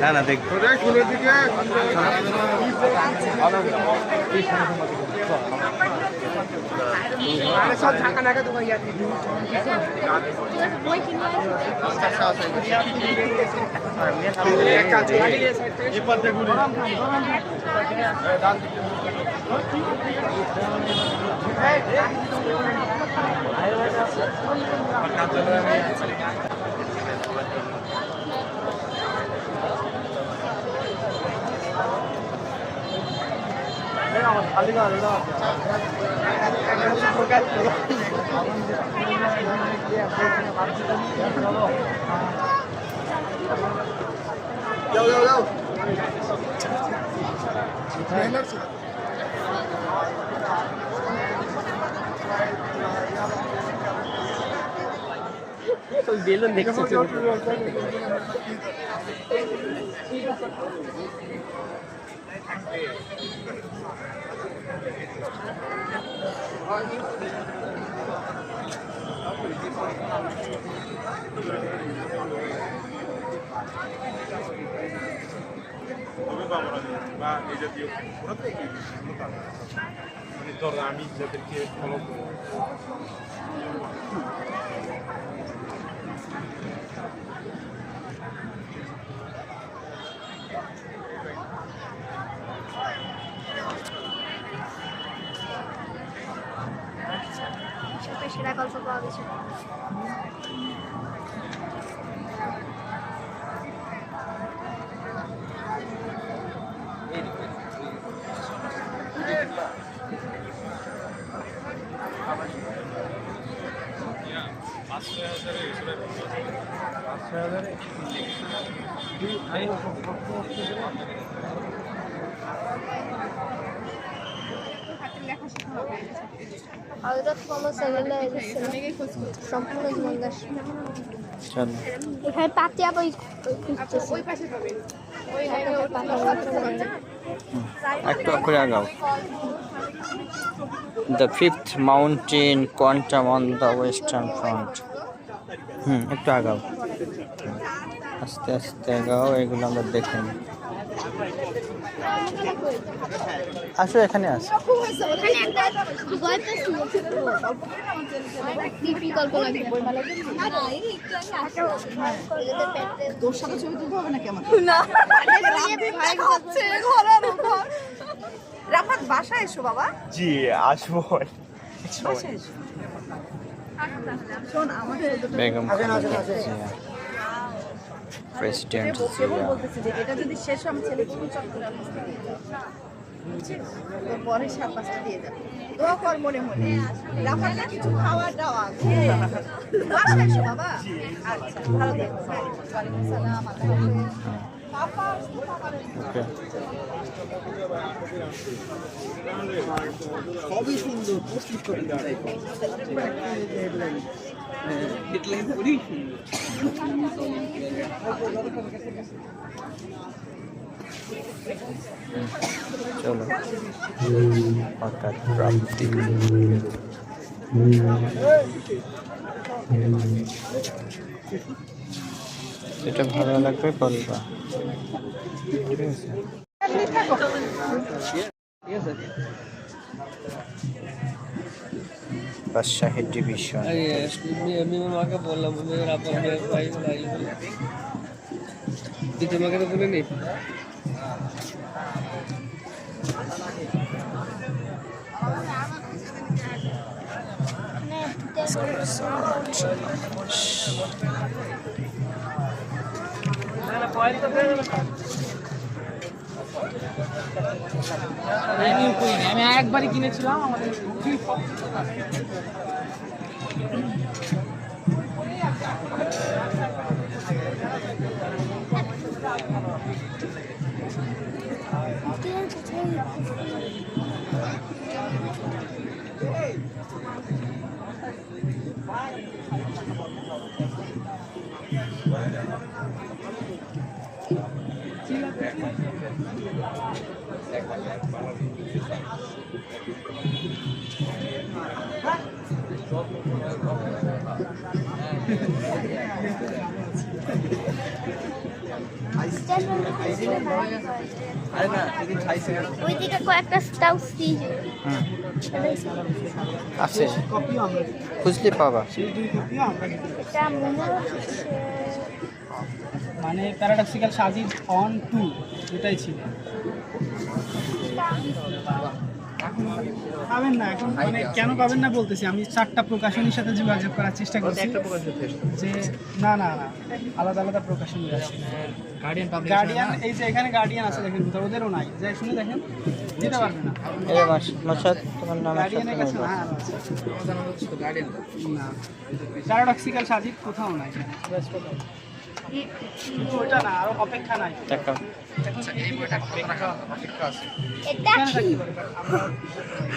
না না দেখ বেলুন দেখছো বা এই জাতীয় ধর আমি যাদেরকে ফলো করব সেরা গল্প পাওয়া গেছে। হযরত মুহাম্মদ সাল্লাল্লাহু আলাইহি ওয়াসাল্লাম সম্পূর্ণ জীবন দর্শন। চলো এখানে পাতিয়া বই খুঁজতেছি। ওই পাশে পাবেন। ওই একটু করে আগাও the fifth mountain quantum on the western front একটু আগাও আস্তে আস্তে আগাও এগুলো আমরা দেখে নিই আসো এখানে আসো রাফাত বাসায় এসো বাবা। জি আসবো শোন আমাদের বেগম খালেদা জিয়া প্রেসিডেন্ট জিয়া বলতেছি যে এটা যদি শেষ হয়, আমি ছেলে স্কুল চত্বরে তোর পরে 7-5টা দিয়ে যাবে। দোয়া কর মনে মনে। রাফাতটা কিছু খাওয়া দাওয়া বাসায় এসো বাবা। আচ্ছা ভালো থেকো। ওয়ালাইকুম সালাম। পাপা ওকে সবই সুন্দর প্রস্তুত করে দেয় হেডলাইন করি চলো অর্থাৎ প্রাপ্তি এটা ভালো লাগবে বলবা ঠিক আছে রাজশাহী ডিভিশন আমি মাকে বললাম তোমাকে তো বলে নেই আমি একবারই কিনেছিলাম আমাদের আরে না এদিন খাইছে ওইদিকে কয়েকটা স্টাউ সিজ হুম আছে খুঁজলে পাবা। এটা মনে হচ্ছে মানে প্যারাডক্সিক্যাল সাজিদ অন 2 এটাই ছিল। পাবেন না এখন, মানে কেন পাবেন না বলতেছি, আমি 4টা প্রকাশনীর সাথে যোগাযোগ করার চেষ্টা করছি যে না না না আলাদা আলাদা প্রকাশনী আছে। গার্ডিয়ান এই যে এখানে গার্ডিয়ান আছে দেখেন, কোথাও ওদেরও নাই, যাই শুনে দেখেন দিতে পারবে না। এই মাসাদ তোমার নাম গার্ডিয়ানের কাছে না, না প্যারাডক্সিক্যাল সাজিদ কোথাও নাই, ওইটা না, আরো অপেক্ষা নাই। টাকা এটা কি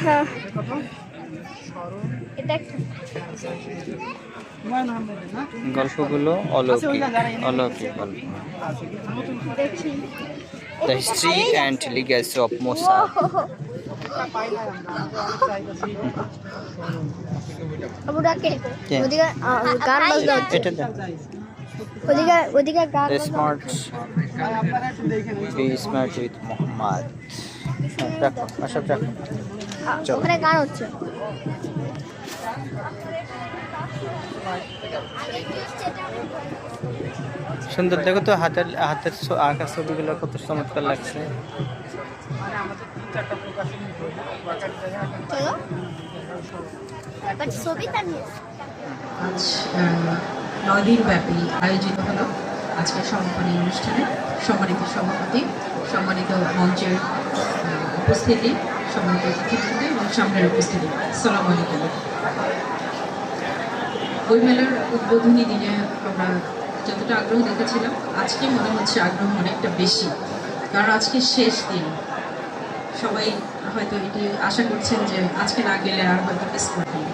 হ্যাঁ এটা কি হুমায়ুন আহমেদের না, গল্পগুলো অলৌকিক অলৌকিক গল্প। দেখি the history and legacy of মোসা। ওটাকে কে? ওদিকে গান বাজনা হচ্ছে, এটা দেন ওদিকে গান বাজনা স্মার্ট ভাই আপনারা একটু দেখেন ওই বি স্মার্ট উইথ মোহাম্মদ। রাখো আশা রাখো। চলো। ওখানে গান হচ্ছে। সুন্দর দেখো তো, হাতের হাতের আঁকা ছবিগুলো কত চমৎকার লাগছে। মানে আমাদের 3-4টা প্রকাশনী চলো বাট ছবিটা নিয়ে আজ 9 দিন ব্যাপী আয়োজিত হলো আজকের সমাপনী অনুষ্ঠানে। সম্মানিত সভাপতি, সম্মানিত মঞ্চের উপস্থিতি, সম্মানিত অতিথিবৃন্দ এবং সামনের উপস্থিতি, আসসালামু আলাইকুম। বইমেলার উদ্বোধনী দিনে আমরা যতটা আগ্রহ দেখেছিলাম, আজকে মনে হচ্ছে আগ্রহ অনেকটা বেশি, কারণ আজকে শেষ দিন। সবাই হয়তো এটি আশা করছেন যে আজকে না গেলে আর হয়তো মিস করবেন।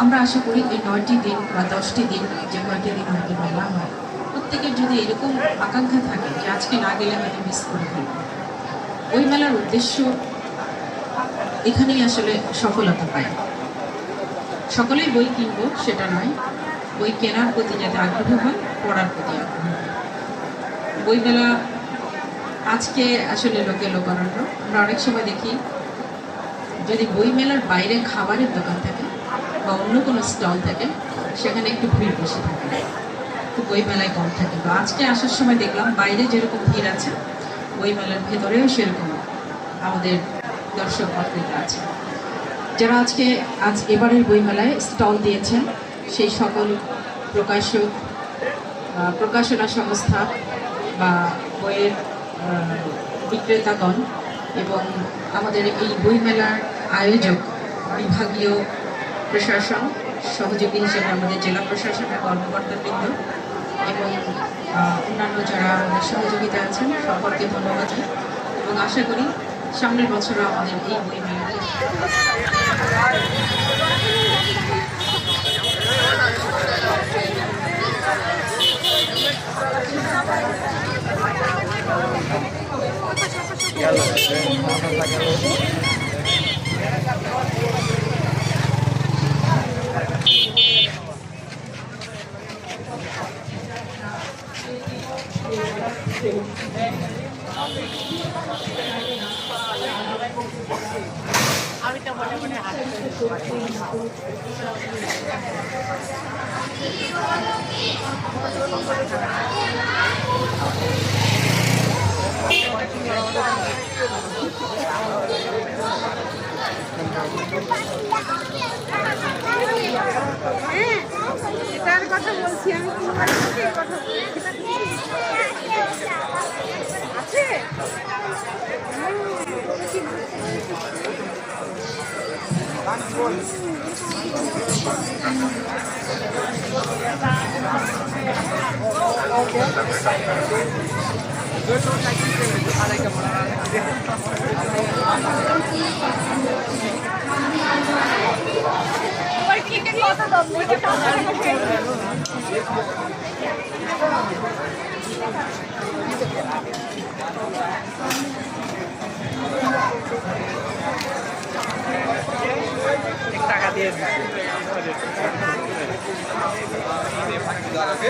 আমরা আশা করি এই 9টি দিন বা 10টি দিন, যে কয়টি দিন হয়তো মেলা হয়, প্রত্যেকের যদি এরকম আকাঙ্ক্ষা থাকে যে আজকে না গেলে হয়তো মিস করে ফেলবো। ওই মেলার উদ্দেশ্য এখানেই আসলে সফলতা পায়। সকলেই বই কিনবো সেটা নয়, বই কেনার প্রতি যাতে আগ্রহ হয়, পড়ার প্রতি আগ্রহ হয়। বই মেলা আজকে আসলে লোকে লোকারণ্য। আমরা অনেক সময় দেখি যদি বই মেলার বাইরে খাবারের দোকান থাকে বা অন্য কোনো স্টল থাকে, সেখানে একটু ভিড় বেশি থাকে, তো বই মেলায় কম থাকে। তো আজকে আসার সময় দেখলাম বাইরে যেরকম ভিড় আছে, বই মেলার ভেতরেও সেরকম আমাদের দর্শক বক্তৃতা আছে। যারা আজ এবারের বইমেলায় স্টল দিয়েছেন, সেই সকল প্রকাশক, প্রকাশনা সংস্থা বা বইয়ের বিক্রেতাগণ এবং আমাদের এই বইমেলার আয়োজক বিভাগীয় প্রশাসন, সহযোগী হিসেবে আমাদের জেলা প্রশাসনের কর্মকর্তাবৃন্দ এবং অন্যান্য যারা আমাদের সহযোগিতা আছেন, সকলকে ধন্যবাদ এবং আশা করি সামনের বছরও আমাদের এই বইমেলাটি এটার কথা বলছি আমি, কথা আছে কথা টাকা দিয়ে দিচ্ছে আমার